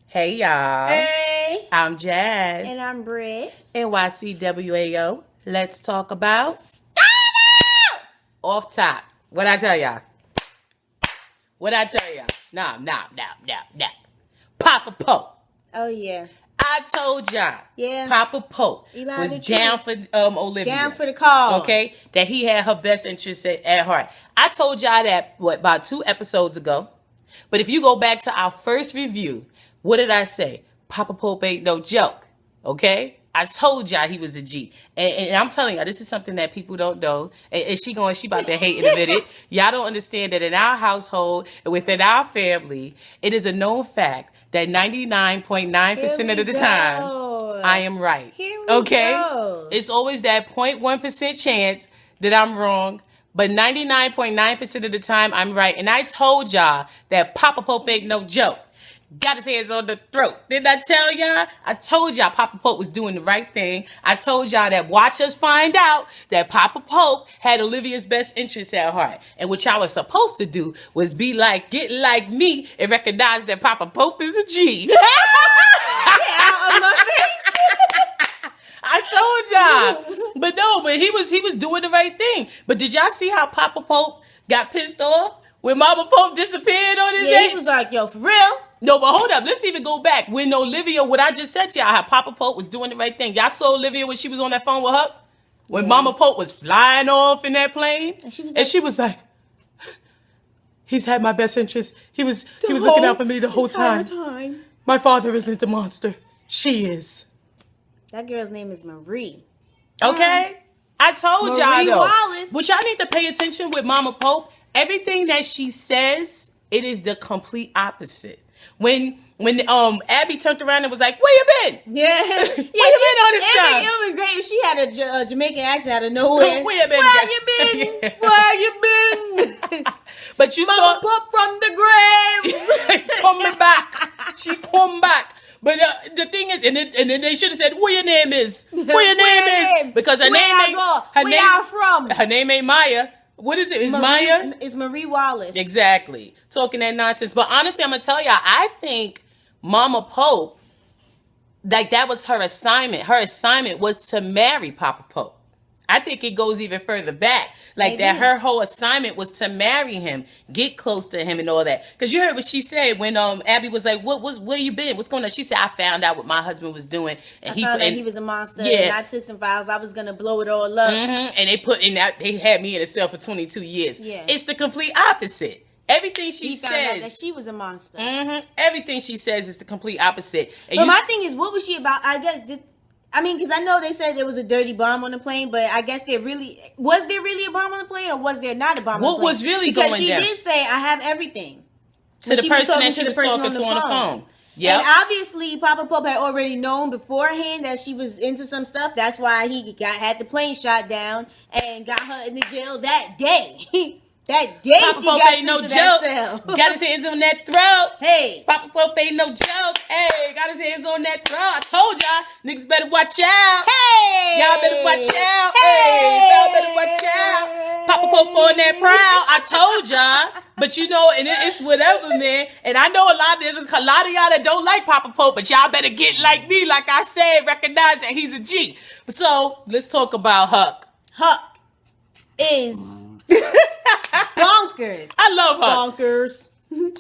Hey y'all. Hey. I'm Jazz. And I'm BRITT. NYCWAO. Let's talk about off top. What I tell y'all? Nah. Papa Pope. Oh yeah. I told y'all. Yeah. Papa Pope Eli was down for Olivia. Down for the cause. Okay? That he had her best interests at heart. I told y'all that about 2 episodes ago. But if you go back to our first review, what did I say? Papa Pope ain't no joke. Okay? I told y'all he was a G. And I'm telling y'all, this is something that people don't know. And she about to hate in a minute. Y'all don't understand that in our household and within our family, it is a known fact that 99.9% of the time, I am right. Here we go. It's always that 0.1% chance that I'm wrong. But 99.9% of the time, I'm right. And I told y'all that Papa Pope ain't no joke. Got his hands on the throat. Didn't I tell y'all? I told y'all Papa Pope was doing the right thing. I told y'all that watch us find out that Papa Pope had Olivia's best interests at heart. And what y'all was supposed to do was get like me and recognize that Papa Pope is a G. Out of my face. I told y'all. But he was doing the right thing. But did y'all see how Papa Pope got pissed off when Mama Pope disappeared on his day? Yeah, he was like, yo, for real? No, but hold up. Let's even go back. When Olivia, what I just said to y'all, how Papa Pope was doing the right thing. Y'all saw Olivia when she was on that phone with Huck? When Mama Pope was flying off in that plane? And she was like, he's had my best interest. He was looking out for me the whole time. My father isn't the monster. She is. That girl's name is Marie. Okay? I told y'all, though. Wallace. But y'all need to pay attention with Mama Pope. Everything that she says, it is the complete opposite. When Abby turned around and was like, "Where you been? Yeah, where you been on this time?" It would have been great if she had a Jamaican accent out of nowhere. Where you been? Where you been? Where you been? But you Mama Pop from the grave. coming back. She come back. But the thing is, and then they should have said, "What your name is? What your name is?" Because her name ain't Maya. What is it? It's Maya? It's Marie Wallace. Exactly. Talking that nonsense. But honestly, I'm going to tell y'all, I think Mama Pope, that was her assignment. Her assignment was to marry Papa Pope. I think it goes even further back. Maybe. That her whole assignment was to marry him, get close to him and all that. Because you heard what she said when Abby was like, where you been? What's going on? She said, I found out what my husband was doing. And I found out he was a monster. Yeah. And I took some files. I was going to blow it all up. Mm-hmm. And they had me in a cell for 22 years. Yeah. It's the complete opposite. Everything she says. Found out that she was a monster. Mm-hmm. Everything she says is the complete opposite. And but my thing is, what was she about? I guess, because I know they said there was a dirty bomb on the plane, but I guess was there really a bomb on the plane, or was there not a bomb on the plane? What was really going down? Because she did say, I have everything. To the person that she was talking to on the phone. Yep. And obviously, Papa Pope had already known beforehand that she was into some stuff. That's why he had the plane shot down and got her in the jail that day. That day Papa she Pope got ain't no into joke. that cell. Got his hands on that throat. Hey. Papa Pope ain't no joke. Hey, got his hands on that throat. I told y'all, niggas better watch out. Hey. Y'all better watch out. Hey. Y'all better watch out. Papa Pope on that prowl. I told y'all. But and it's whatever, man. And I know there's a lot of y'all that don't like Papa Pope, but y'all better get like me. Like I said, recognize that he's a G. So, let's talk about Huck. Huck is bonkers. I love Huck. Bonkers.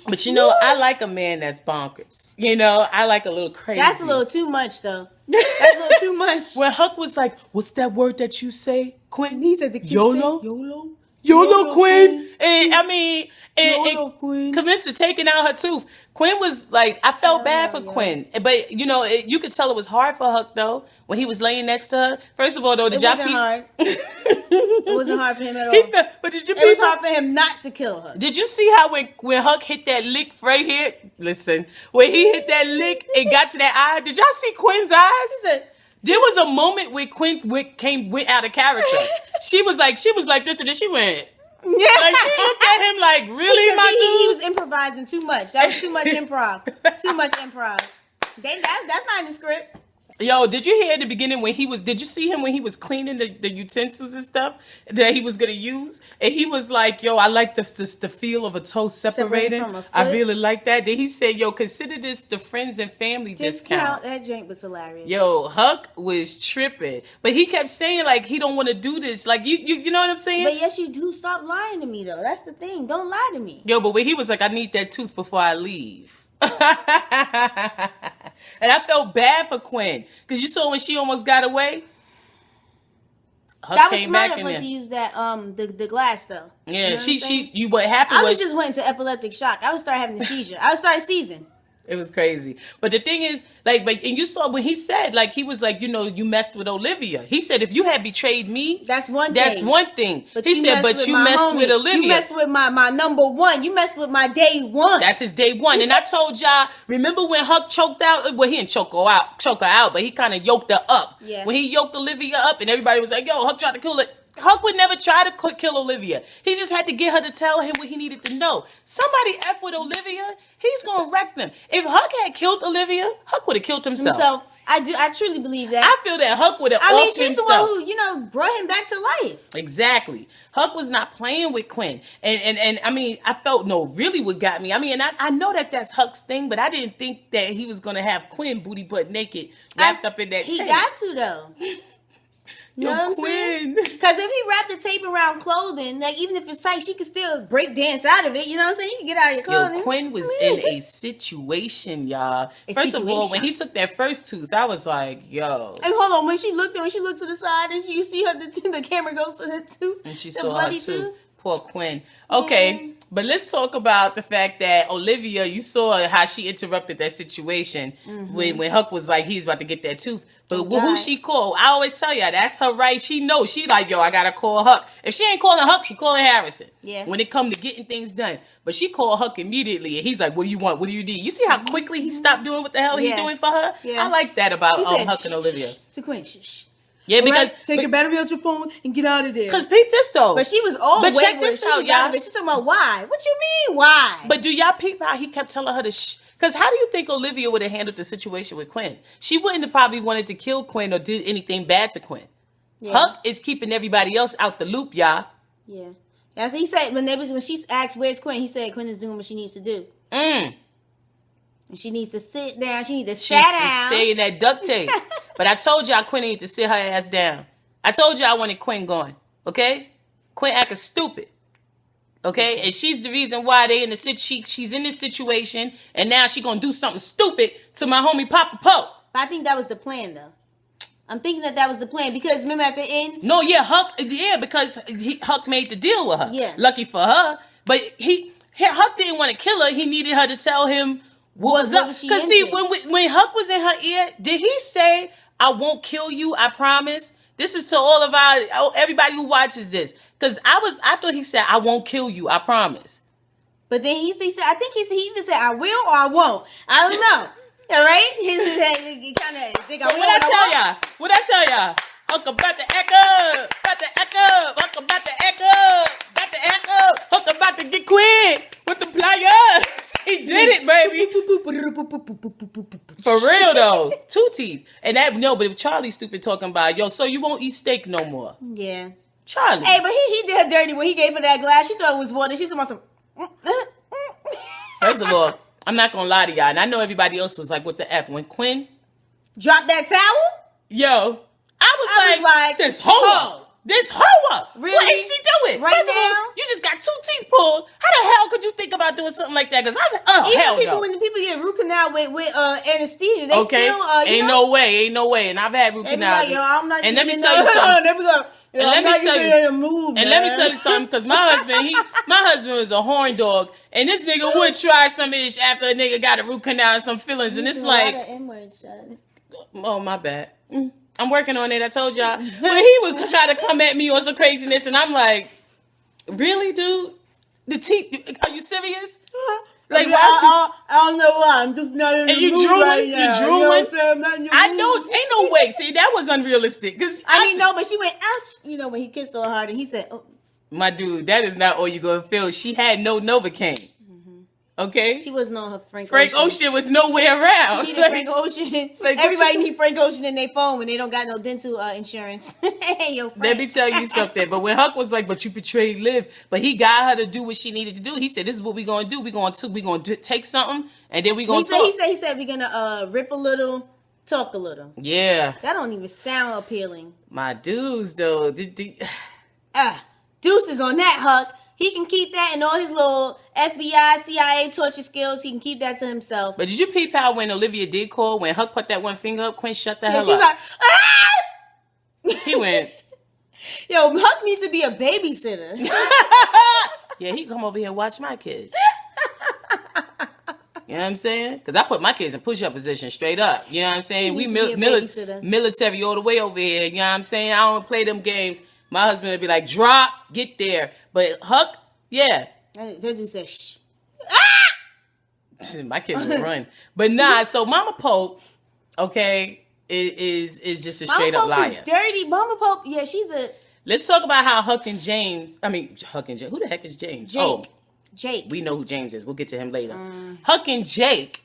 But I like a man that's bonkers. I like a little crazy. That's a little too much, though. That's a little too much. When Huck was like, what's that word that you say, Quinn? He said the Yolo? Yolo, Quinn. And Yolo, Quinn. Convinced to taking out her tooth. Quinn was like, I felt bad for Quinn. But, you could tell it was hard for Huck, though, when he was laying next to her. First of all, though, It wasn't hard. It wasn't hard for him at all. It was hard for him not to kill her. Did you see how when Huck hit that lick right here? Listen, when he hit that lick, it got to that eye. Did y'all see Quinn's eyes? There was a moment where Quinn went out of character. She was like this, and then she went. Yeah. Like she looked at him like, really, my dude? He was improvising too much. That was too much improv. Too much improv. That's not in the script. Yo, did you hear in the beginning when did you see him when he was cleaning the utensils and stuff that he was going to use? And he was like, yo, I like the feel of a toe separating. From a foot. I really like that. Then he said, yo, consider this the friends and family discount. That drink was hilarious. Yo, Huck was tripping. But he kept saying, like, he don't want to do this. Like, you know what I'm saying? But yes, you do. Stop lying to me, though. That's the thing. Don't lie to me. Yo, but when he was like, I need that tooth before I leave. And I felt bad for Quinn because you saw when she almost got away. That was smart of her to use that the glass though. Yeah, you know what happened was I just went into epileptic shock. I would start having a seizure. I would start seizing. It was crazy. But the thing is, like, and you saw when he said, like, he was like, you know, you messed with Olivia. He said, if you had betrayed me, that's one thing. But he said, but you messed with Olivia. You messed with my number one. You messed with my day one. That's his day one. And I told y'all, remember when Huck choked out? Well, he didn't choke her out, but he kind of yoked her up. Yeah. When he yoked Olivia up and everybody was like, yo, Huck tried to kill it. Huck would never try to kill Olivia. He just had to get her to tell him what he needed to know. Somebody F with Olivia, he's going to wreck them. If Huck had killed Olivia, Huck would have killed himself. So I truly believe that. I feel that Huck would have offed she's himself. the one who, you know, brought him back to life. Exactly. Huck was not playing with Quinn. And I mean, I felt, really what got me. I mean, and I know that that's Huck's thing, but I didn't think that he was going to have Quinn booty butt naked wrapped up in that tape. He got to, though. You know what I'm saying? Because if he wrapped the tape around clothing, like even if it's tight, she could still break dance out of it. You know what I'm saying? You can get out of your clothing. Yo, Quinn was in a situation, y'all. First of all, when he took that first tooth, I was like, yo. And hold on, when she looked to the side and you see her, the camera goes to the tooth. And she saw her tooth. Poor Quinn. Okay. Yeah. But let's talk about the fact that Olivia, you saw how she interrupted that situation when Huck was like, he's about to get that tooth. But who she called? I always tell y'all, that's her right. She knows. She like, yo, I got to call Huck. If she ain't calling Huck, she calling Harrison. Yeah. When it come to getting things done. But she called Huck immediately. And he's like, what do you want? What do you need? You see how quickly he stopped doing what the hell he's doing for her? Yeah. I like that about Huck and Olivia. To Quinn, shh. Yeah, because take your battery out your phone and get out of there. Because peep this though. But she was always. But check this out, y'all. She's talking about why? What you mean why? But do y'all peep how he kept telling her to shh? Because how do you think Olivia would have handled the situation with Quinn? She wouldn't have probably wanted to kill Quinn or did anything bad to Quinn. Yeah. Huck is keeping everybody else out the loop, y'all. Yeah. Yeah. So he said when she asked where's Quinn, he said Quinn is doing what she needs to do. And she needs to sit down. She needs to sit down. Stay in that duct tape. But I told y'all Quinn needed to sit her ass down. I told you I wanted Quinn gone, okay? Quinn acting stupid, okay? And she's the reason why they in the she's in this situation, and now she gonna do something stupid to my homie Papa Pope. But I think that was the plan, though. I'm thinking that was the plan because remember at the end. No, yeah, because Huck made the deal with her. Yeah, lucky for her, but Huck didn't want to kill her. He needed her to tell him what was up. Because see, when Huck was in her ear, did he say, "I won't kill you, I promise"? This is to all of everybody who watches this. Because I thought he said, I won't kill you, I promise. But then he said, I think he either said, I will or I won't. I don't know. All right? He kind of think I will. What I tell y'all? Huck about to echo. Huck about to echo. Huck about to get Quinn with the pliers. He did it, baby. For real though. 2 teeth. And but if Charlie's stupid talking about, yo, so you won't eat steak no more. Yeah. Charlie. Hey, but he did her dirty when he gave her that glass. She thought it was water. She talking about some. First of all, I'm not gonna lie to y'all, and I know everybody else was like, what the F? When Quinn dropped that towel? Yo, I was like this hoe. This hoe. Really? What is she doing? Right First now? of all, you just got 2 teeth pulled. How the hell could you think about doing something like that? Because when the people get root canal with anesthesia, they still ain't no way. And I've had root canals. Like, I'm not. And let me tell you something. Let me tell you something, because my husband was a horn dog, and this nigga would try some ish after a nigga got a root canal and some feelings, and it's like, oh my bad. I'm working on it. I told y'all. When he would try to come at me or some craziness, and I'm like, really, dude? The teeth? Are you serious? Like, I don't know why. I'm just not in the mood right now. You drooling? I know. Ain't no way. See, that was unrealistic. Cause no, but she went, ouch. You know, when he kissed her hard, and he said, oh. My dude, that is not all you're going to feel. She had no Novocaine. Okay? She wasn't on her Frank Ocean was nowhere around. She needed Frank Ocean. Like, everybody need Frank Ocean in their phone when they don't got no dental insurance. Hey, yo, Frank. Let me tell you something. But when Huck was like, but you betrayed Liv, but he got her to do what she needed to do. He said, this is what we're going to do. We're going to take something, and then we're going to talk. He said we're going to rip a little, talk a little. Yeah. That don't even sound appealing. My dudes, though. Deuces on that, Huck. He can keep that and all his little FBI, CIA torture skills. He can keep that to himself. But did you peep how when Olivia did call, when Huck put that one finger up, Quinn shut the hell up? She was like, ah! He went, yo, Huck needs to be a babysitter. yeah, he come over here and watch my kids. You know what I'm saying? Because I put my kids in push-up position straight up. You know what I'm saying? We military all the way over here. You know what I'm saying? I don't play them games. My husband would be like, drop, get there. But Huck, yeah. That dude said, shh. Ah! My kids would run. But nah, so Mama Pope, okay, is just a straight up liar. Mama Pope is dirty. Mama Pope, yeah, she's a... Let's talk about how Huck and James, who the heck is James? Jake. We know who James is. We'll get to him later. Huck and Jake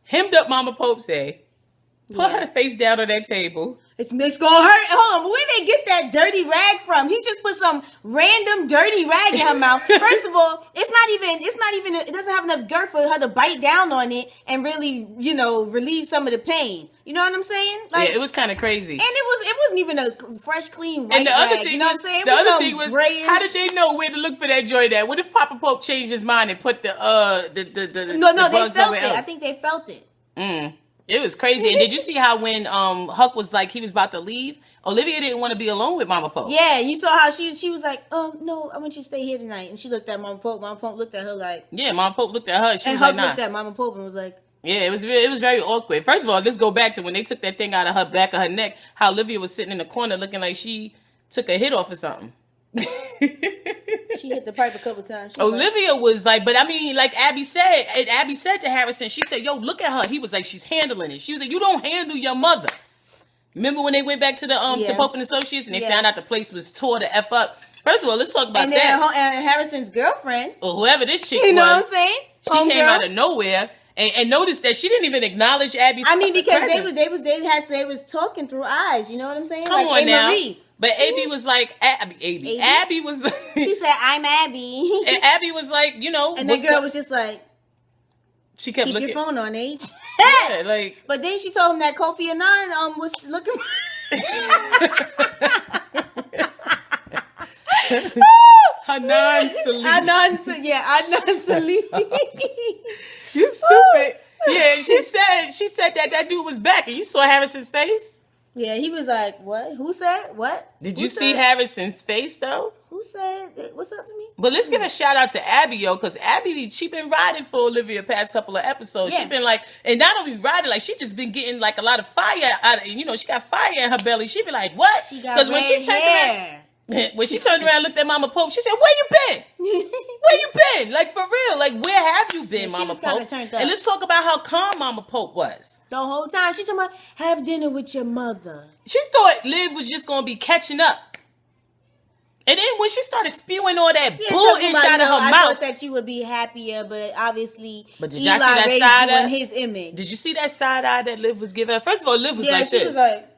hemmed up Mama Pope, put her face down on that table. It's gonna hurt. Hold on, but where they get that dirty rag from? He just put some random dirty rag in her mouth. First of all, it doesn't have enough girth for her to bite down on it and really, relieve some of the pain. You know what I'm saying? Like, yeah, it was kind of crazy. And it wasn't even a fresh, clean white and the other rag. Thing you know what I'm saying? The other thing was, grayish. How did they know where to look for that joint at? What if Papa Pope changed his mind and put the No, the they felt it. Else? I think they felt it. It was crazy. And did you see how when Huck was like he was about to leave, Olivia didn't want to be alone with Mama Pope. Yeah, you saw how she was like, no, I want you to stay here tonight. And she looked at Mama Pope. Mama Pope looked at her like, yeah, Mama Pope looked at her. She was Huck like, nah. looked at Mama Pope and was like, yeah, it was very awkward. First of all, let's go back to when they took that thing out of her back of her neck. How Olivia was sitting in the corner looking like she took a hit off or something. She hit the pipe a couple times. Olivia was like, but I mean, like Abby said to Harrison, she said, yo, look at her. He was like, she's handling it. She was like, you don't handle your mother. Remember when they went back to the to Pope and Associates and they found out the place was tore the F up? First of all, let's talk about that. And Harrison's girlfriend. Or whoever this chick you know what I'm saying? She came out of nowhere and noticed that she didn't even acknowledge Abby's because they was talking through eyes. You know what I'm saying? Come like on now. Marie. But Abby was like, Abby was like, she said, I'm Abby. And Abby was like, and that girl was just like, she kept looking. Keep your phone on, H. Yeah, like. But then she told him that Kofi Annan was looking. Hanan Salim. You stupid. Yeah, she said that dude was back, and you saw Harrison's face. Yeah, he was like, what? Who said what? Did you see Harrison's face, though? Who said, what's up to me? But let's give a shout out to Abby, yo, because Abby, she been riding for Olivia past couple of episodes. Yeah. She been like, and not only riding, like, she just been getting, like, a lot of fire out of, she got fire in her belly. She be like, what? Because when she turned around, when she turned around and looked at Mama Pope, she said, where you been? Where you been? Like, for real. Like, where have you been, Mama Pope? And let's talk about how calm Mama Pope was. The whole time. She's talking about, have dinner with your mother. She thought Liv was just going to be catching up. And then when she started spewing all that bull inside of her mouth. I thought that you would be happier, but obviously did y'all see that side eye? His image. Did you see that side eye that Liv was giving her? First of all, Liv was like she this. Was like,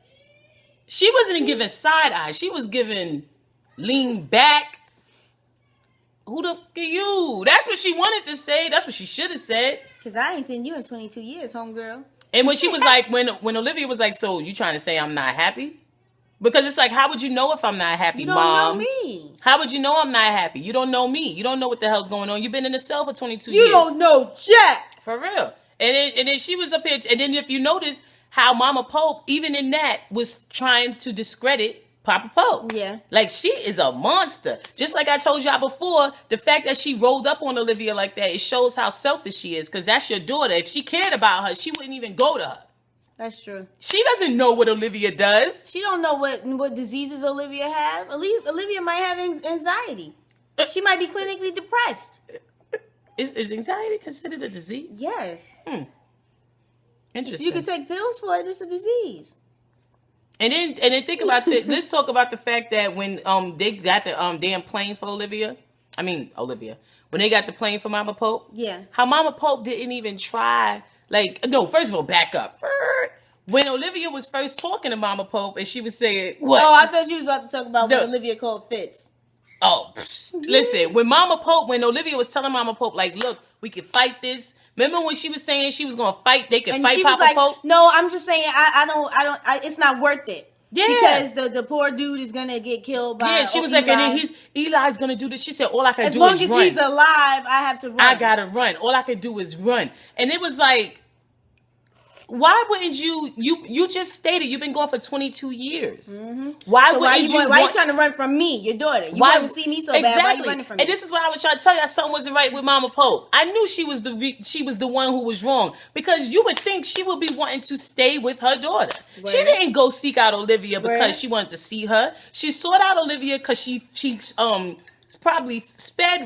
she wasn't giving side eye. She was giving lean back. Who the f*** are you? That's what she wanted to say. That's what she should have said. Because I ain't seen you in 22 years, homegirl. And when she was like, when Olivia was like, so you trying to say I'm not happy? Because it's like, how would you know if I'm not happy, Mom? You don't know me. How would you know I'm not happy? You don't know me. You don't know what the hell's going on. You've been in the cell for 22 years. You don't know Jack. For real. And then she was up here. And then if you notice how Mama Pope, even in that, was trying to discredit Papa Pope. Yeah. Like, she is a monster. Just like I told y'all before, the fact that she rolled up on Olivia like that, it shows how selfish she is. Because that's your daughter. If she cared about her, she wouldn't even go to her. That's true. She doesn't know what Olivia does. She don't know what diseases Olivia have. At least Olivia might have anxiety. She might be clinically depressed. Is anxiety considered a disease? Yes. Interesting. If you could take pills for it, it's a disease. And then think about let's talk about the fact that when they got the damn plane for Olivia, Olivia, when they got the plane for Mama Pope. Yeah. How Mama Pope didn't even try, like, no, first of all, back up. When Olivia was first talking to Mama Pope and she was saying, what? Oh, I thought you was about to talk about what Olivia called Fitz. Oh, listen, when Olivia was telling Mama Pope, like, look, we can fight this. Remember when she was saying she was going to fight, they could fight Papa Pope? No, I'm just saying, it's not worth it. Yeah. Because the poor dude is going to get killed by Yeah, she was like, and then Eli's going to do this. She said, all I can do is run. As long as he's alive, I have to run. I got to run. All I can do is run. And it was like, why wouldn't you just stated you've been going for 22 years. Mm-hmm. Why you trying to run from me, your daughter? You want to see me so bad. Why you running from me? And this is what I was trying to tell you. Something wasn't right with Mama Pope. I knew she was the one who was wrong, because you would think she would be wanting to stay with her daughter. Right. She didn't go seek out Olivia because she wanted to see her. She sought out Olivia because she probably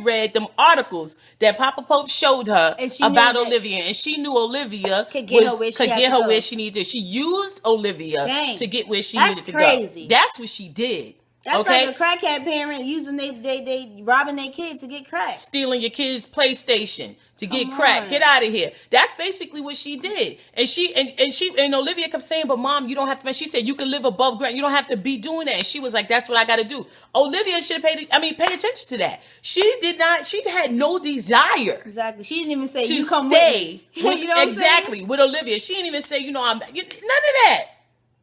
read them articles that Papa Pope showed her about Olivia, and she knew Olivia could get her where she needed to. She used Olivia to get where she needed to go. That's what she did. That's like a crackhead parent using they robbing their kid to get crack. Stealing your kid's PlayStation to get crack. Get out of here. That's basically what she did. And Olivia kept saying, but Mom, you don't have to. She said, you can live above ground. You don't have to be doing that. And she was like, that's what I got to do. Olivia should have pay attention to that. She did not. She had no desire. Exactly. She didn't even say, you come stay with me. You know what exactly. With Olivia. She didn't even say, none of that.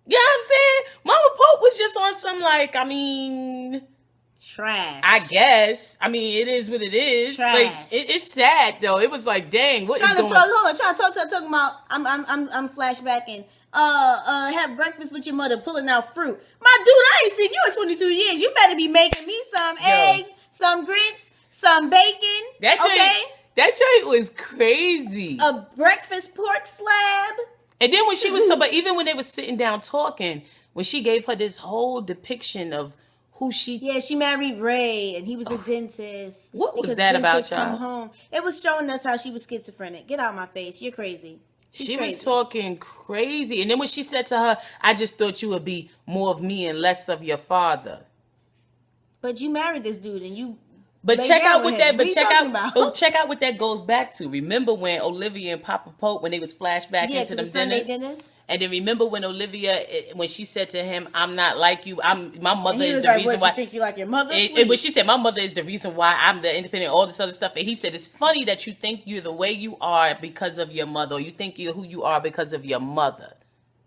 You know what I'm saying? Mama Pope was just on some trash. I guess. It is what it is. Trash. Like it's sad though. It was like, dang, what is going on? Trying to talk about I'm flashbacking. Have breakfast with your mother, pulling out fruit. My dude, I ain't seen you in 22 years. You better be making me some eggs, some grits, some bacon. That joint was crazy. A breakfast pork slab. And then when she was but even when they were sitting down talking, when she gave her this whole depiction of who she... Yeah, she married Ray, and he was a dentist. What was that about, y'all? Home. It was showing us how she was schizophrenic. Get out of my face. You're crazy. She was talking crazy. And then when she said to her, I just thought you would be more of me and less of your father. But you married this dude, and you... But check out what check out what that goes back to. Remember when Olivia and Papa Pope, when they was flashback into them dinners? And then remember when Olivia, when she said to him, "I'm not like you. My mother is the reason why." You think you like your mother? When she said, "My mother is the reason why I'm the independent," all this other stuff, and he said, "It's funny that you think you're the way you are because of your mother, or you think you're who you are because of your mother."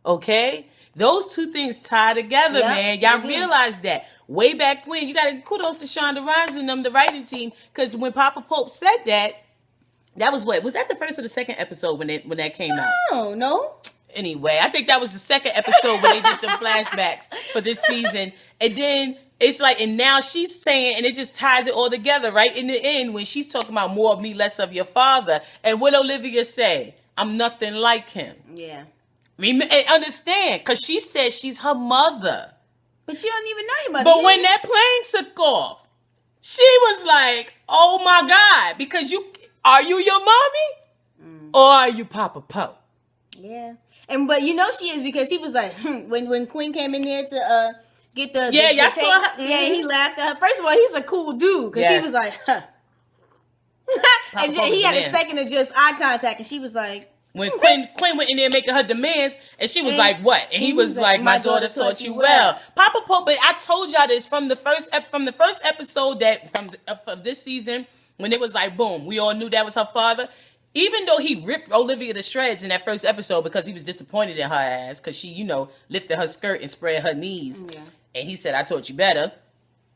Okay? Those two things tie together, man. Y'all realize that. Way back when, you got to kudos to Shonda Rhimes and them, the writing team, because when Papa Pope said that was what? Was that the first or the second episode when that came out? Oh, no. Anyway, I think that was the second episode when they did the flashbacks for this season. And then it's like, and now she's saying, and it just ties it all together, right? In the end, when she's talking about more of me, less of your father. And what Olivia say? I'm nothing like him. Yeah. And understand, because she said she's her mother. But you don't even know your mother. But when that plane took off, she was like, oh my God, because are you your mommy? Or are you Papa Pope? Yeah. But you know she is, because he was like, when Queen came in there to get the y'all saw her. Mm-hmm. Yeah, he laughed at her. First of all, he's a cool dude, because he was like, huh. And he had a second of just eye contact, and she was like, when Quinn went in there making her demands, and she was like, "What?" And he was like, "My daughter taught you well." Papa Pope, but I told y'all this from the first episode of this season, when it was like, boom, we all knew that was her father. Even though he ripped Olivia to shreds in that first episode because he was disappointed in her ass because she, lifted her skirt and spread her knees, and he said, "I taught you better."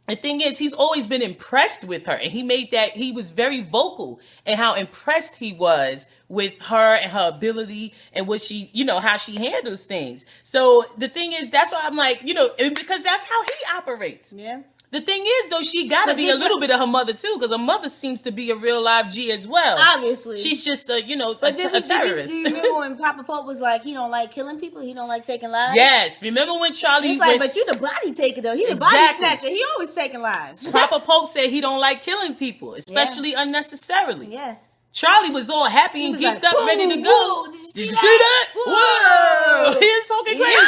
The thing is, he's always been impressed with her, and he was very vocal in how impressed he was with her and her ability and what she, how she handles things. So the thing is, that's why I'm like, because that's how he operates. Yeah. The thing is, though, she got to be a little bit of her mother, too, because her mother seems to be a real live G as well. Obviously. She's just a Do terrorist. you remember when Papa Pope was like, he don't like killing people, he don't like taking lives? Yes. Remember when Charlie... It's like, but you the body taker, though. He the body snatcher. He always taking lives. Papa Pope said he don't like killing people, especially unnecessarily. Yeah. Charlie was all happy and geeked up, ready to go. Whoa, did you see that? Whoa! He is talking crazy.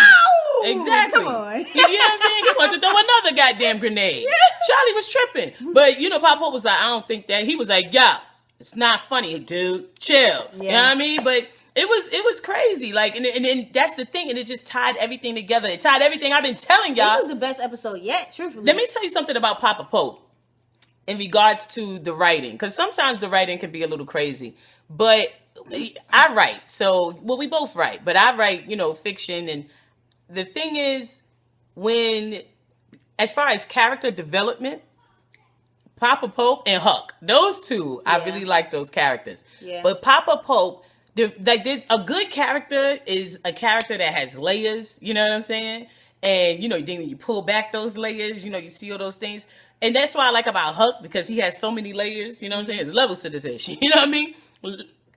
Exactly. Come on. You know what I'm saying? He wanted to throw another goddamn grenade. Charlie was tripping. But, you know, Papa Pope was like, I don't think that. He was like, yeah, it's not funny, dude. Chill. Yeah. You know what I mean? But it was crazy. Like, and that's the thing. And it just tied everything together. It tied everything I've been telling y'all. This was the best episode yet, truthfully. Let me tell you something about Papa Pope in regards to the writing. Because sometimes the writing can be a little crazy. But I write. So, well, we both write. But I write, you know, fiction. And the thing is, as far as character development, Papa Pope and Huck, those two, I really like those characters. Yeah. But Papa Pope, like, there's a good character is a character that has layers, you know what I'm saying? And, you know, then when you pull back those layers, you know, you see all those things. And that's what I like about Huck, because he has so many layers, you know what I'm saying? There's levels to this issue, you know what I mean?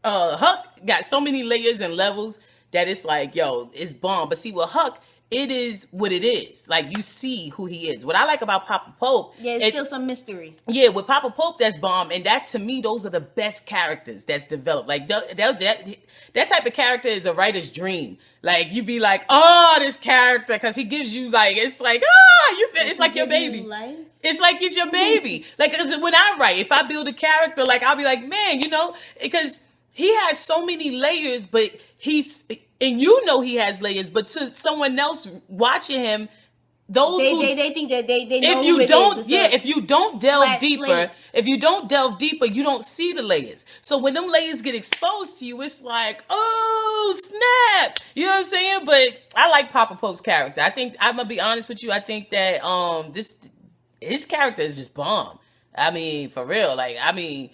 Huck got so many layers and levels that it's like, yo, it's bomb. But see, with Huck, it is what it is. Like, you see who he is. What I like about Papa Pope... Yeah, it's still some mystery. Yeah, with Papa Pope, that's bomb. And that, to me, those are the best characters that's developed. Like, that type of character is a writer's dream. Like, you be like, oh, this character, because he gives you, like, it's like, it's like your baby. Life? It's like it's your baby. Like, when I write, if I build a character, like, I'll be like, man, you know, because he has so many layers, but and you know he has layers, but to someone else watching him, they think that they know who it is. If you don't delve deeper, you don't see the layers. So when them layers get exposed to you, it's like, oh snap, you know what I'm saying? But I like Papa Pope's character. I think, I'm gonna be honest with you, I think that his character is just bomb. I mean, for real, like, I mean.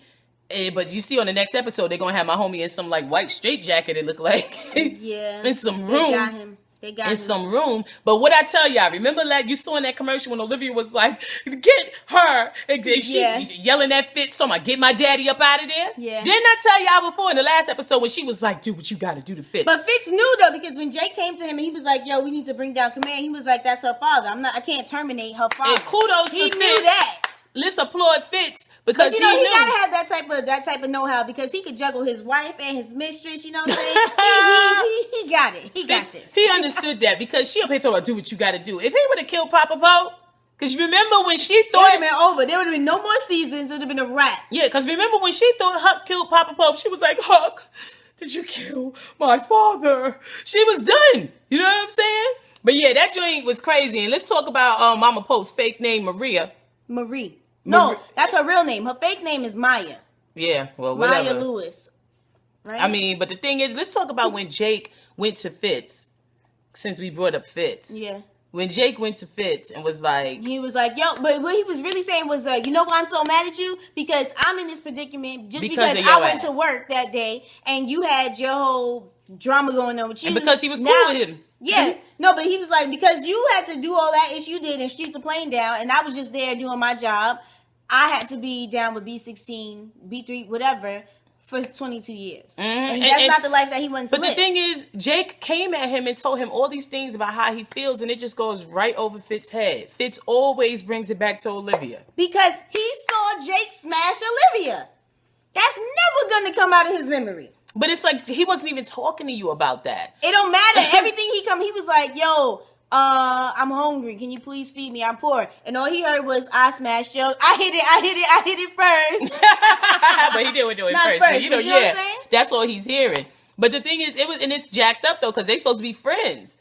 But you see on the next episode, they're going to have my homie in some, like, white straitjacket, it looked like. Yeah. In some room. They got him. Some room. But what I tell y'all, remember that you saw in that commercial when Olivia was like, get her. And she's yelling at Fitz, so I'm going to get my daddy up out of there. Yeah. Didn't I tell y'all before in the last episode when she was like, do what you got to do to Fitz? But Fitz knew, though, because when Jake came to him and he was like, yo, we need to bring down command, he was like, that's her father. I can't terminate her father. And kudos to Fitz. He knew that. Let's applaud Fitz, because you know he gotta have that type of know-how, because he could juggle his wife and his mistress. You know what I'm saying? he got it. He got this. He understood that, because she up here told her, do what you got to do. If he would have killed Papa Pope, because you remember when she thought it would have been over, there would have been no more seasons. It would have been a wrap. Yeah, because remember when she thought Huck killed Papa Pope, she was like, Huck, did you kill my father? She was done. You know what I'm saying? But yeah, that joint was crazy. And let's talk about Mama Pope's fake name, Marie. No, that's her real name. Her fake name is Maya. Yeah, well, whatever. Maya Lewis. Right? I mean, but the thing is, let's talk about when Jake went to Fitz, since we brought up Fitz. Yeah. When Jake went to Fitz and was like... He was like, yo, but what he was really saying was, you know why I'm so mad at you? Because I'm in this predicament just because I went to work that day and you had your whole drama going on with you. And because he was cool with him. Yeah. No, but he was like, because you had to do all that you did and shoot the plane down, and I was just there doing my job. I had to be down with B16, B3, whatever, for 22 years. Mm-hmm. And that's not the life that he wanted to live. But the thing is, Jake came at him and told him all these things about how he feels, and it just goes right over Fitz's head. Fitz always brings it back to Olivia. Because he saw Jake smash Olivia. That's never going to come out of his memory. But it's like, he wasn't even talking to you about that. It don't matter. Everything he was like, yo, I'm hungry. Can you please feed me? I'm poor. And all he heard was, I smashed yo. I hit it first. But he didn't do it Not first. But you know what I'm saying? That's all he's hearing. But the thing is, it's jacked up though, because they supposed to be friends.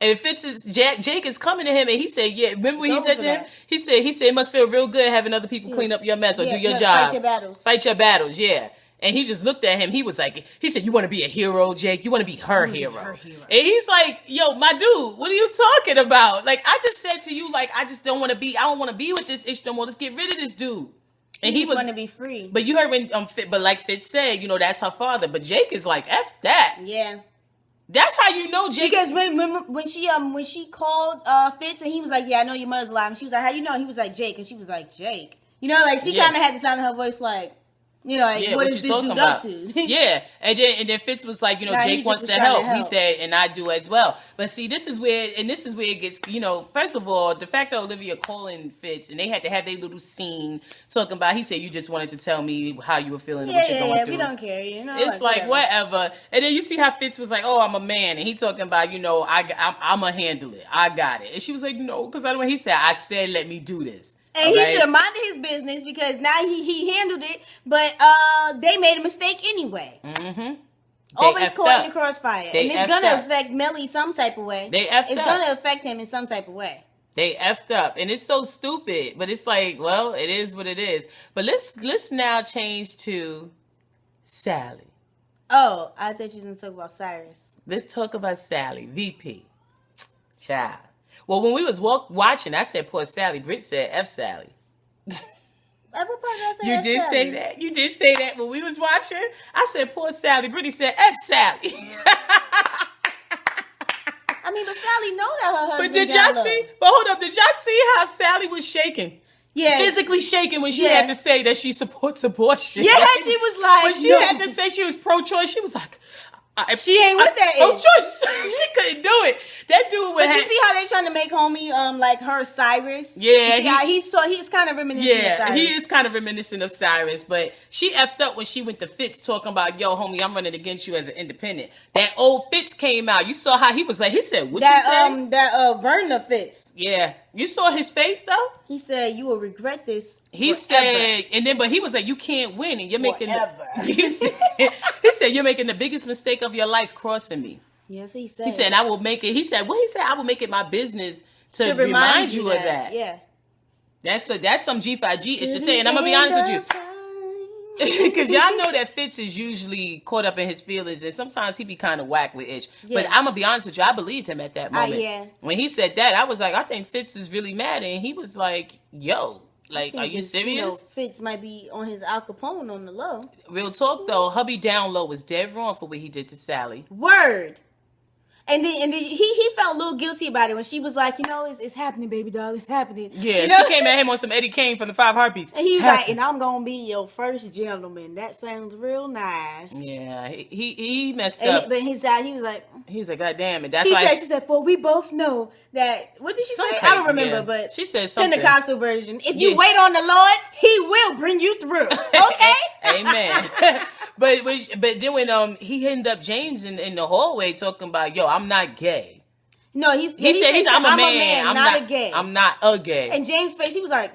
And Jake is coming to him, and he said, yeah, remember what he said to him? He said it must feel real good having other people clean up your mess or do your job. Fight your battles, yeah. And he just looked at him. He was like, he said, you want to be a hero, Jake? You want to be her hero. And he's like, yo, my dude, what are you talking about? Like, I just said to you, like, I don't want to be with this ish no more. Let's get rid of this dude. And he was want to be free. But you heard when, but like Fitz said, you know, that's her father. But Jake is like, F that. Yeah. That's how you know Jake. Because when she called Fitz and he was like, yeah, I know your mother's alive. And she was like, how you know? He was like, Jake. And she was like, Jake. You know, like she kind of had the sound of her voice like, You know, like, what is this dude up to? Yeah, and then Fitz was like, you know, Nah, Jake wants to help. He said, and I do as well. But see, this is where it gets, you know, first of all, the fact that Olivia calling Fitz, and they had to have their little scene talking about, he said, you just wanted to tell me how you were feeling and what you're going through. We don't care, you know. It's like whatever. And then you see how Fitz was like, oh, I'm a man. And he talking about, you know, I'm going to handle it. I got it. And she was like, no, because I don't, he said, I said, let me do this. And he should have minded his business because now he handled it, but they made a mistake anyway. Mm-hmm. Always caught in the crossfire. And it's going to affect Melly some type of way. It's going to affect him in some type of way. They effed up. And it's so stupid. But it's like, well, it is what it is. But let's now change to Sally. Oh, I thought you were going to talk about Cyrus. Let's talk about Sally. VP. Child. Well, when we was watching, I said, poor Sally. Britt said, F Sally. What part did I say? You did Sally? Say that. You did say that when we was watching. I said, poor Sally. Brittany said, F Sally. I mean, but Sally know that her husband. But did y'all see? But hold up. Did y'all see how Sally was shaking? Yeah. Physically shaking when she had to say that she supports abortion. Yeah, she was like. When she had to say she was pro-choice, she was like, she ain't with that. Oh, she couldn't do it. That dude would. But you see how they trying to make homie like her Cyrus? Yeah, he's kind of reminiscent of Cyrus. He is kind of reminiscent of Cyrus, but she effed up when she went to Fitz talking about, yo, homie, I'm running against you as an independent. That old Fitz came out. You saw how he was like. He said, "What you say?" That Verna Fitz. Yeah, you saw his face though. He said, "You will regret this." He said, and then, but he was like, "You can't win, and you're making." He said, "You're making the biggest mistake of your life crossing me." Yeah, that's what he said. He said, "I will make it." He said, "What?" He said, "I will make it my business to remind you of that." Yeah, that's some G5G ish to say, and I'm gonna be honest with you. Because y'all know that Fitz is usually caught up in his feelings, and sometimes he be kind of whack with ish. Yeah. But I'm gonna be honest with you, I believed him at that moment. Yeah. When he said that, I was like, I think Fitz is really mad, and he was like, "Yo, like, are you serious?" You know, Fitz might be on his Al Capone on the low. Real talk though, hubby down low was dead wrong for what he did to Sally. Word. And then he felt a little guilty about it when she was like, you know, it's happening, baby doll, it's happening. Yeah, you know? She came at him on some Eddie Kane from the 5 Heartbeats. And he was like, and I'm gonna be your first gentleman. That sounds real nice. Yeah, he messed up. But his side, he was like, God damn it. That's she said, for we both know that. What did she say? I don't remember, but she said something. Pentecostal version. If you wait on the Lord, He will bring you through. Okay. Amen. But then when he ended up James in the hallway talking about, yo, I'm not gay. No, he said I'm a man, not a gay. I'm not a gay. And James' face, he was like.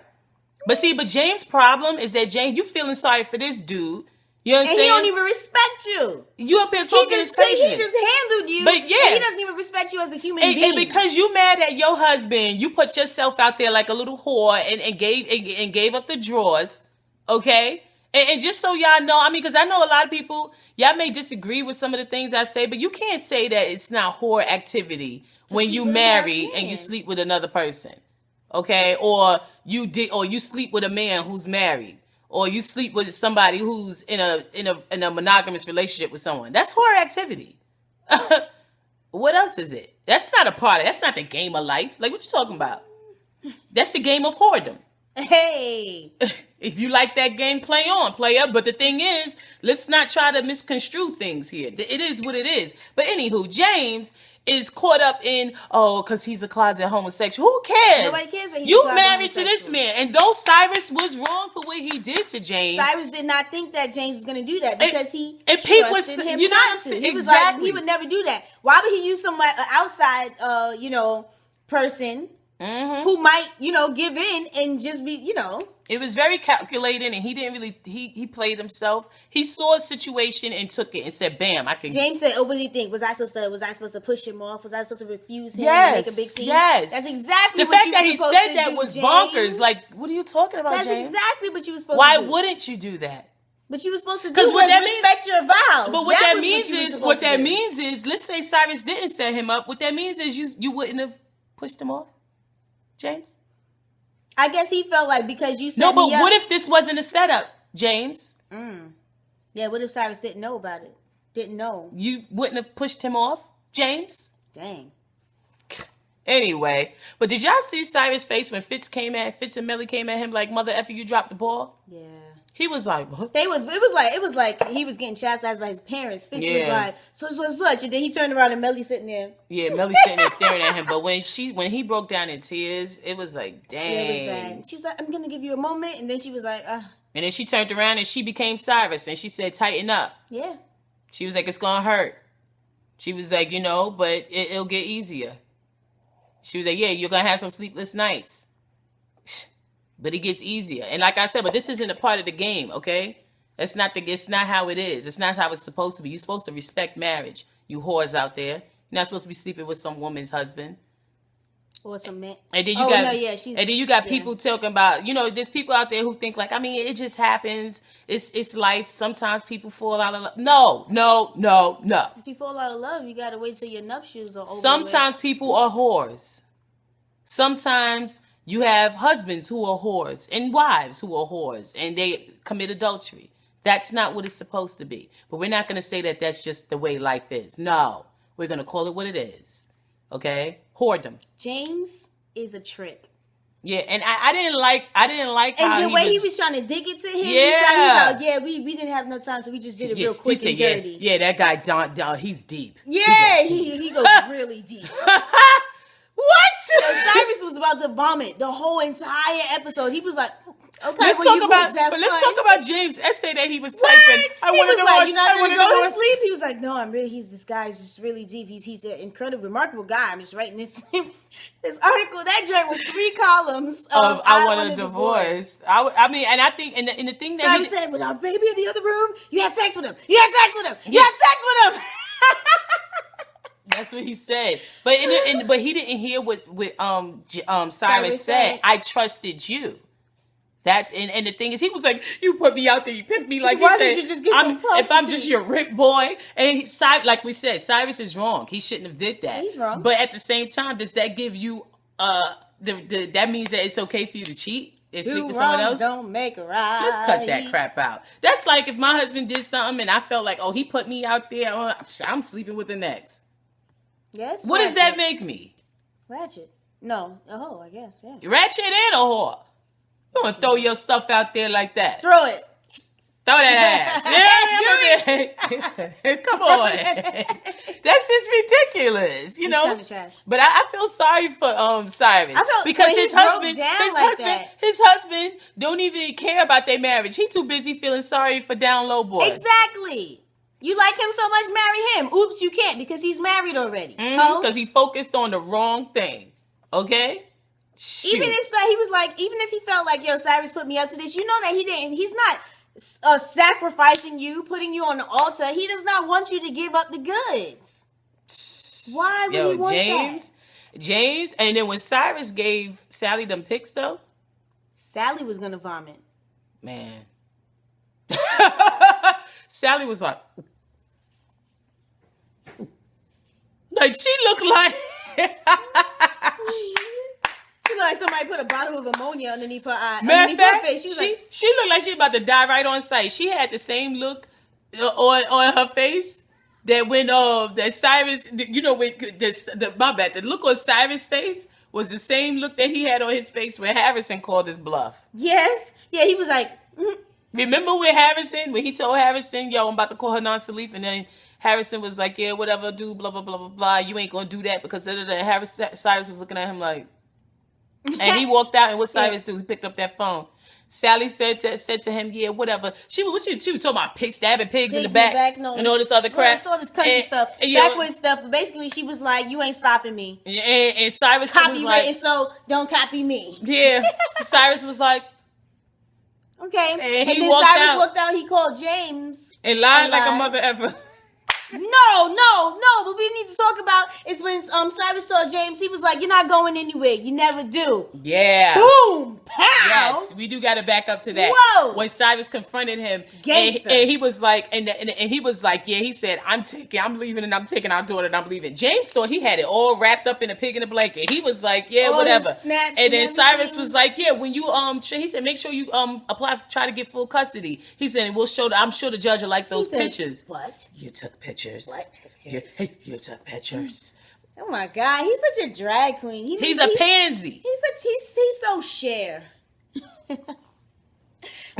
But James' problem is that James, you feeling sorry for this dude. You know what I'm saying? And he don't even respect you. You up here talking his craziness. He just handled you. But yeah. He doesn't even respect you as a human being. And because you mad at your husband, you put yourself out there like a little whore and gave up the drawers. Okay? And just so y'all know, I mean, because I know a lot of people, y'all may disagree with some of the things I say, but you can't say that it's not whore activity when you marry and you sleep with another person. Okay? Or you sleep with a man who's married. Or you sleep with somebody who's in a monogamous relationship with someone. That's whore activity. What else is it? That's not a part of, that's not the game of life. Like, what you talking about? That's the game of whoredom. Hey. If you like that game, play on, player. But the thing is, let's not try to misconstrue things here. It is what it is. But anywho, James is caught up in, because he's a closet homosexual. Who cares? Nobody cares that he's you married to this man. And though Cyrus was wrong for what he did to James. Cyrus did not think that James was going to do that because he trusted him you know not to. He was like, he would never do that. Why would he use some outside, person who might, give in and just be, It was very calculated, and he didn't really, he played himself. He saw a situation and took it and said, bam, I can. James said, what do you think? Was I supposed to push him off? Was I supposed to refuse him and make a big scene? Yes. That's exactly the what fact you that were he supposed said to that do, was James. bonkers. Like, what are you talking about, That's James? exactly what you were supposed Why to do. Why wouldn't you do that? But you were supposed to do was respect your vows. But what that means is, let's say Cyrus didn't set him up. What that means is you wouldn't have pushed him off, James? I guess he felt like because you set No, but me up. what if this wasn't a setup, James? Yeah, what if Cyrus didn't know about it? Didn't know. You wouldn't have pushed him off, James? Dang. Anyway, but did y'all see Cyrus' face when Fitz and Melly came at him like, mother effer, you dropped the ball? Yeah. He was like, what? It was like he was getting chastised by his parents. Fitz was like, such, and then he turned around and Melly sitting there. Yeah, Melly sitting there staring at him. But when he broke down in tears, it was like, dang. Yeah, it was bad. She was like, I'm gonna give you a moment, and then she was like, And then she turned around and she became Cyrus, and she said, tighten up. Yeah. She was like, it's gonna hurt. She was like, but it'll get easier. She was like, yeah, you're gonna have some sleepless nights. But it gets easier. And like I said, but this isn't a part of the game, okay? It's not how it is. It's not how it's supposed to be. You're supposed to respect marriage. You whores out there. You're not supposed to be sleeping with some woman's husband. Or some man. And then you got people talking about, there's people out there who think like, I mean, it just happens. It's life. Sometimes people fall out of love. No. If you fall out of love, you gotta wait till your nuptials are over. Sometimes people are whores. Sometimes you have husbands who are whores and wives who are whores and they commit adultery. That's not what it's supposed to be. But we're not going to say that that's just the way life is. No, we're going to call it what it is. Okay? Whoredom. James is a trick. Yeah, and I didn't like how and the way he was trying to dig it to him. Yeah, we didn't have no time, so we just did it real quick and dirty. Yeah, that guy Don, he's deep. Yeah, he goes really deep. What? Cyrus was about to vomit the whole entire episode. He was like, okay, let's talk about James' essay that he was typing. He was like, you're not going to go to sleep? He was like, no, this guy's just really deep. He's an incredibly remarkable guy. I'm just writing this article. That joint was 3 columns of I want a divorce. I mean, and I think, and the thing that Cyrus said, with our baby in the other room, you had sex with him. You had sex with him. That's what he said. But but he didn't hear what Cyrus said. I trusted you. And the thing is, he was like, you put me out there, you pimped me, like you said. You just get if I'm just your rip boy, and like we said, Cyrus is wrong. He shouldn't have did that. He's wrong. But at the same time, does that give you that means that it's okay for you to cheat and sleep with someone else? Don't make a right. Let's cut that crap out. That's like if my husband did something and I felt like, he put me out there, I'm sleeping with the next. Yes. What does that make me? Ratchet. No. A hoe, I guess. Yeah. Ratchet and a whore. You want to throw your stuff out there like that? Throw it. Throw that ass. Yeah, come on. That's just ridiculous, It's kind of trash. But I feel sorry for Cyrus because his husband don't even care about their marriage. He too busy feeling sorry for Down Low Boy. Exactly. You like him so much, marry him. Oops, you can't because he's married already. Because he focused on the wrong thing. Okay? Shoot. Even if he felt like, Cyrus put me up to this, you know that he's not sacrificing you, putting you on the altar. He does not want you to give up the goods. Why would he want that? James, and then when Cyrus gave Sally them pics though, Sally was gonna vomit. Man. Sally was like she looked like she looked like somebody put a bottle of ammonia underneath her eye. Matter of fact, face. She looked like she was about to die right on sight. She had the same look on her face that when that Cyrus, my bad, the look on Cyrus' face was the same look that he had on his face when Harrison called his bluff. Yes. Yeah, he was like. Remember when he told Harrison, I'm about to call her non-salif, and then Harrison was like, yeah, whatever, do blah, blah, blah, blah, blah. You ain't going to do that because Cyrus was looking at him like, and he walked out, and what Cyrus do? He picked up that phone. Sally said to him, yeah, whatever. She was talking about stabbing pigs in the back and all this other crap. It's all this country stuff, backwoods stuff. But basically, she was like, you ain't stopping me. And Cyrus was like, so don't copy me. Yeah. Cyrus was like, okay. And then walked Cyrus out. walked out. He called James. And lied like a mother ever. No. What we need to talk about is when Cyrus saw James, he was like, you're not going anywhere. You never do. Yeah. Boom. Pow. Yes. We do got to back up to that. Whoa. When Cyrus confronted him. Gangster. And he was like, and he was like, yeah, he said, I'm leaving and I'm taking our daughter and I'm leaving. James thought he had it all wrapped up in a pig in a blanket. He was like, yeah, whatever. And then Cyrus was like, yeah, when you, he said, make sure you try to get full custody. He said, I'm sure the judge will like those pictures. What? You took pictures. What? You took pictures. Oh my God, he's such a drag queen. He's a pansy. He's so Cher.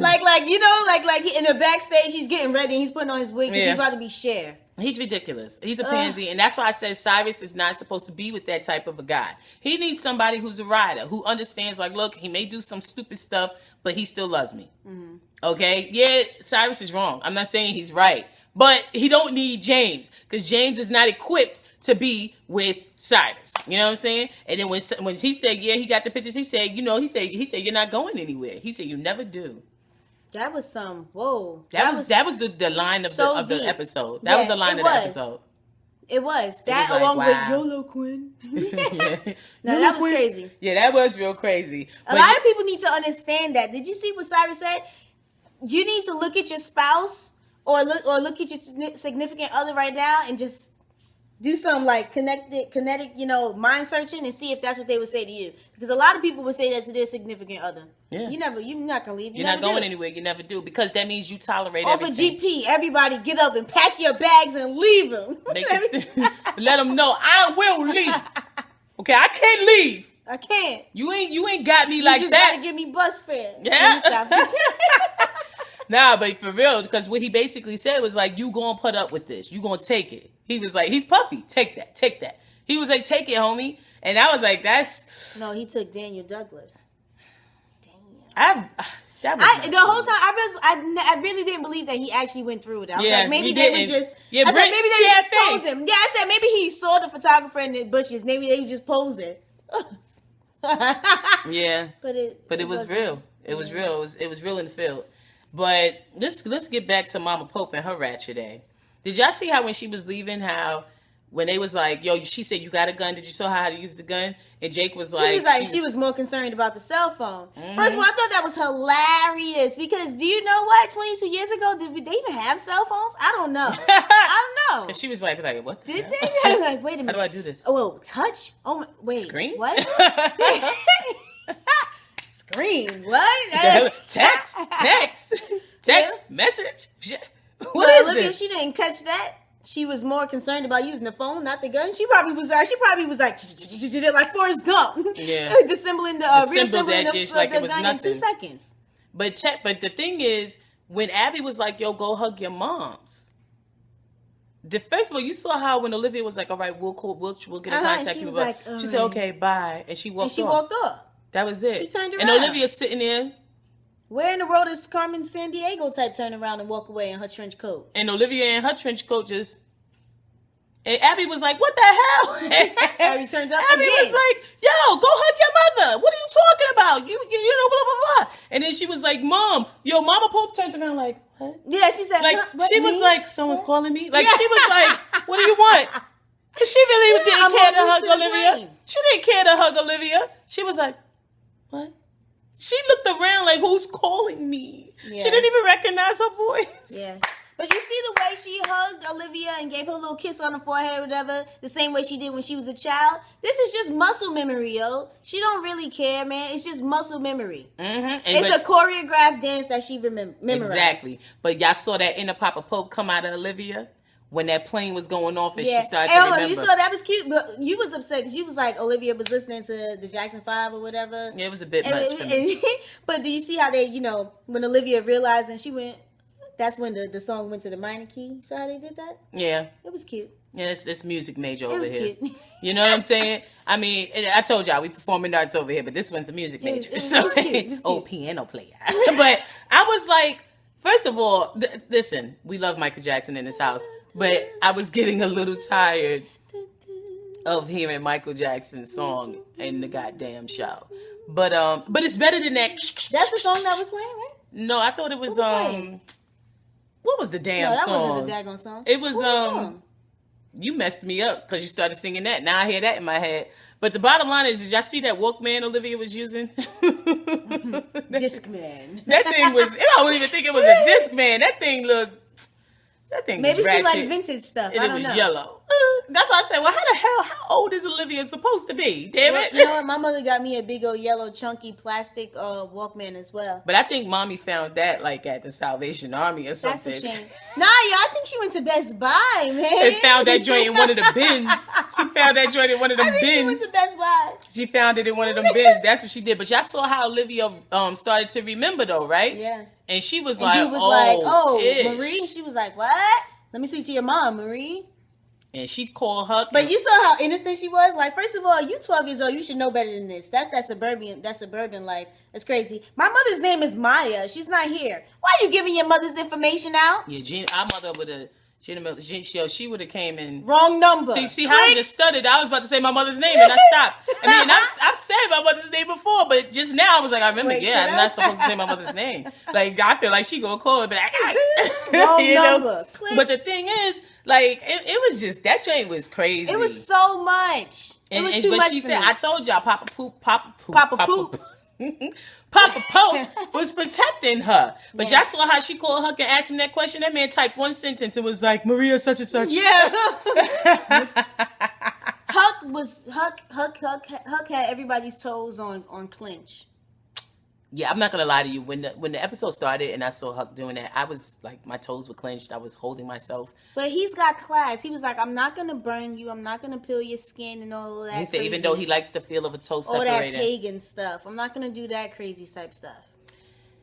like you know, like in the backstage, he's getting ready. And he's putting on his wig because he's about to be Cher. He's ridiculous. He's a pansy, and that's why I said Cyrus is not supposed to be with that type of a guy. He needs somebody who's a rider, who understands, like, look, he may do some stupid stuff, but he still loves me. Mm-hmm. Okay? Yeah, Cyrus is wrong. I'm not saying he's right, but he don't need James, because James is not equipped to be with Cyrus. You know what I'm saying? And then when he said, yeah, he got the pictures, he said, you know, he said you're not going anywhere. He said, you never do. That was some whoa. That was the line of so the episode. That was the line of the episode. It was that along with Yolo Quinn. No, that was crazy. Yeah, that was real crazy. A lot of people need to understand that. Did you see what Cyrus said? You need to look at your spouse or look at your significant other right now and just do some like kinetic, you know, mind searching and see if that's what they would say to you. Because a lot of people would say that to their significant other. Yeah. You're not gonna leave. You're not going anywhere. You never do, because that means you tolerate everything. Off a GP, everybody get up and pack your bags and leave them. Let them know I will leave. Okay, I can't leave. I can't. You ain't got me like that. You just gotta give me bus fare. Yeah. Nah, but for real, because what he basically said was like, you gonna put up with this. You gonna take it. He was like, he's puffy. Take that. He was like, take it, homie. And I was like, No, he took Daniel Douglas. The whole time I really didn't believe that he actually went through with it. I was like, maybe they was just. Yeah, I said maybe they was just faith. posing. Yeah, I said maybe he saw the photographer in the bushes. Maybe they was just posing. Yeah, but it was real. It was real. It was real in the field. But let's get back to Mama Pope and her ratchet day. Did y'all see how when she was leaving, how when they was like, yo, she said, you got a gun? Did you saw how to use the gun? And Jake was like... He was like, she was more concerned about the cell phone. Mm-hmm. First of all, I thought that was hilarious because do you know what? 22 years ago, did they even have cell phones? I don't know. I don't know. And she was like what? Did they? I was like, wait a minute. How do I do this? Oh, well, touch? Oh, my, wait. Screen? What? Screen? What? Text, Yeah. message. What is Olivia, this? She didn't catch that. She was more concerned about using the phone, not the gun. She probably was like Forrest Gump. Yeah. Reassembling that dish like it was gun nothing. in 2 seconds. But the thing is, when Abby was like, yo, go hug your moms. First of all, you saw how when Olivia was like, all right, we'll get in contact. She was like, she said, okay, bye. And she walked off. That was it. She turned around. And Olivia's sitting there. Where in the world is Carmen Sandiego type turn around and walk away in her trench coat? And Olivia in her trench coat just... And Abby was like, what the hell? Abby turned up Abby again. was like, yo, go hug your mother. What are you talking about? You know, blah, blah, blah. And then she was like, Mom, yo, Mama Pope turned around like, what? Yeah, she said, like, she was like, someone's calling me? Like, she was like, what do you want? Because she really didn't care to hug Olivia. She didn't care to hug Olivia. She was like, what? She looked around like, who's calling me? Yeah. She didn't even recognize her voice. Yeah. But you see the way she hugged Olivia and gave her a little kiss on the forehead or whatever, the same way she did when she was a child. This is just muscle memory, yo. She don't really care, man. It's just muscle memory. Mm-hmm. It's a choreographed dance that she memorized. Exactly. But y'all saw that inner Papa Pope come out of Olivia when that plane was going off and she started to remember. You saw that was cute, but you was upset because you was like, Olivia was listening to the Jackson 5 or whatever. Yeah, it was a bit much for me. But do you see how they, you know, when Olivia realized and she went, that's when the song went to the minor key. You saw how they did that? Yeah. It was cute. Yeah, it's music major over here. Cute. You know what I'm saying? I mean, I told y'all we performing arts over here, but this one's a music major. It was cute. Oh, piano player. But I was like, first of all, listen, we love Michael Jackson in this house, but I was getting a little tired of hearing Michael Jackson's song in the goddamn show. But it's better than that. That's the song that was playing, right? No, I thought it was what was the damn song? No, that wasn't the daggone song. It was you messed me up because you started singing that. Now I hear that in my head. But the bottom line is, did y'all see that Walkman Olivia was using? Discman. That thing was, I don't even think it was a Discman. That thing was maybe ratchet. she liked vintage stuff. And it was yellow. That's why I said, well, how old is Olivia supposed to be? Damn it. You know what? My mother got me a big old yellow chunky plastic Walkman as well. But I think mommy found that like at the Salvation Army or something. That's a shame. Nah, I think she went to Best Buy, man. And found that joint in one of the bins. She found that joint in one of them bins. She went to Best Buy. She found it in one of them bins. That's what she did. But y'all saw how Olivia started to remember though, right? Yeah. And she was And like, dude was ish. Marie? She was like, what? Let me speak to your mom, Marie. And she called Huck. But you saw how innocent she was. Like, first of all, you 12 years old. You should know better than this. That's suburban life. That's crazy. My mother's name is Maya. She's not here. Why are you giving your mother's information out? Yeah, our mother would have. She would have came in. Wrong number. See how I just stuttered. I was about to say my mother's name and I stopped. I mean, I've said my mother's name before, but just now I was like, I remember. I'm not supposed to say my mother's name. Like I feel like she gonna call it, but wrong number. Click. But the thing is, like it was just that joint was crazy. It was so much. It was too much. She for said, me. "I told y'all, Papa Poop." Papa Pope was protecting her. But y'all saw how she called Huck and asked him that question. That man typed one sentence and was like, Maria such and such. Yeah. Huck had everybody's toes on clinch. Yeah, I'm not gonna lie to you. When the episode started and I saw Huck doing that, I was like, my toes were clenched. I was holding myself. But he's got class. He was like, I'm not gonna burn you. I'm not gonna peel your skin and all of that. He said, even though he likes the feel of a toe all separating. that pagan stuff. I'm not gonna do that crazy type stuff.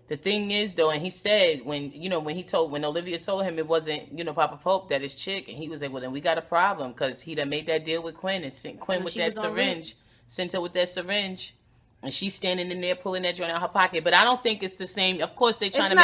The thing is, though, and he said when Olivia told him it wasn't, Papa Pope, that his chick, and he was like, well, then we got a problem because he done made that deal with Quinn and sent Quinn with that syringe, sent her with that syringe. And she's standing in there pulling that joint out her pocket. But I don't think it's the same. Of course, they trying to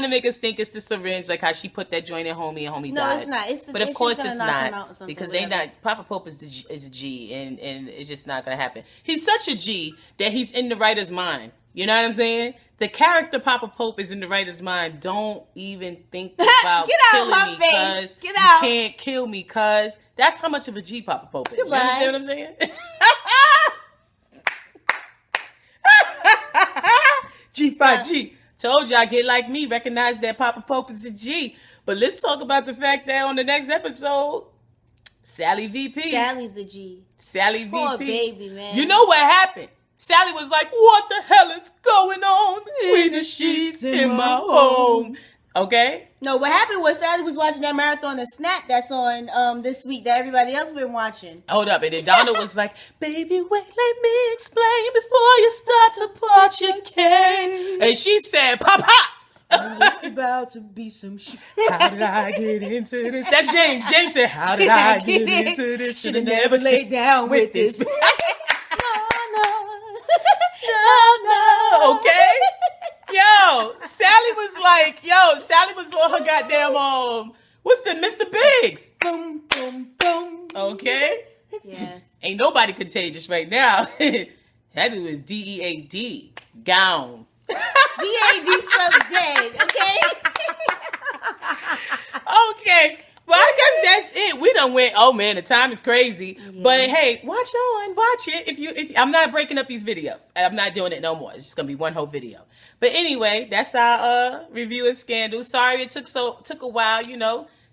make us think it's the syringe, like how she put that joint in homie and homie died. No, it's not. But of course it's not. Because they not. Papa Pope is a G, and it's just not going to happen. He's such a G that he's in the writer's mind. You know what I'm saying? The character Papa Pope is in the writer's mind. Don't even think about killing me, cuz. Get out. You can't kill me, cuz. That's how much of a G Papa Pope is. Goodbye. You understand what I'm saying? G5G. Told y'all, get like me. Recognize that Papa Pope is a G. But let's talk about the fact that on the next episode, Sally VP. Sally's a G. Sally VP. Poor baby, man. You know what happened? Sally was like, what the hell is going on between the sheets in my home? Okay? No, what happened was Sally was watching that marathon of Snap that's on this week that everybody else been watching. Hold up. And then Donna was like, baby, wait, let me explain before you start to part your cane. And she said, Papa! It's about to be some shit. How did I get into this? That's James. James said, how did I get into this? Should've never laid down with this. No. Okay? Sally was on her goddamn, what's the Mr. Biggs? Boom, boom, boom. Okay? Yeah. Ain't nobody contagious right now. That dude is DEAD. Gown. DAD spells dead, okay? Okay. Well, I guess that's it. We done went, oh man, the time is crazy. Yeah. But hey, watch it. If I'm not breaking up these videos. I'm not doing it no more. It's just gonna be one whole video. But anyway, that's our review of Scandal. Sorry it took a while,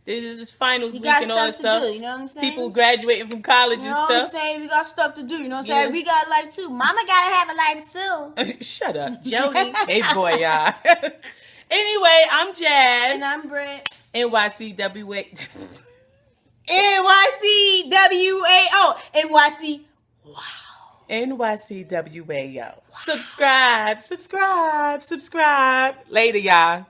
This is finals week and all that stuff. Do, you know what I'm saying? People graduating from college and stuff. You know what I'm saying? We got stuff to do. You know what I'm saying? We got life too. Mama gotta have a life too. Shut up, Jody. Hey boy, y'all. Anyway, I'm Jazz. And I'm Britt. NYCWA. NYCWAO. NYCWAO. Subscribe. Later, y'all.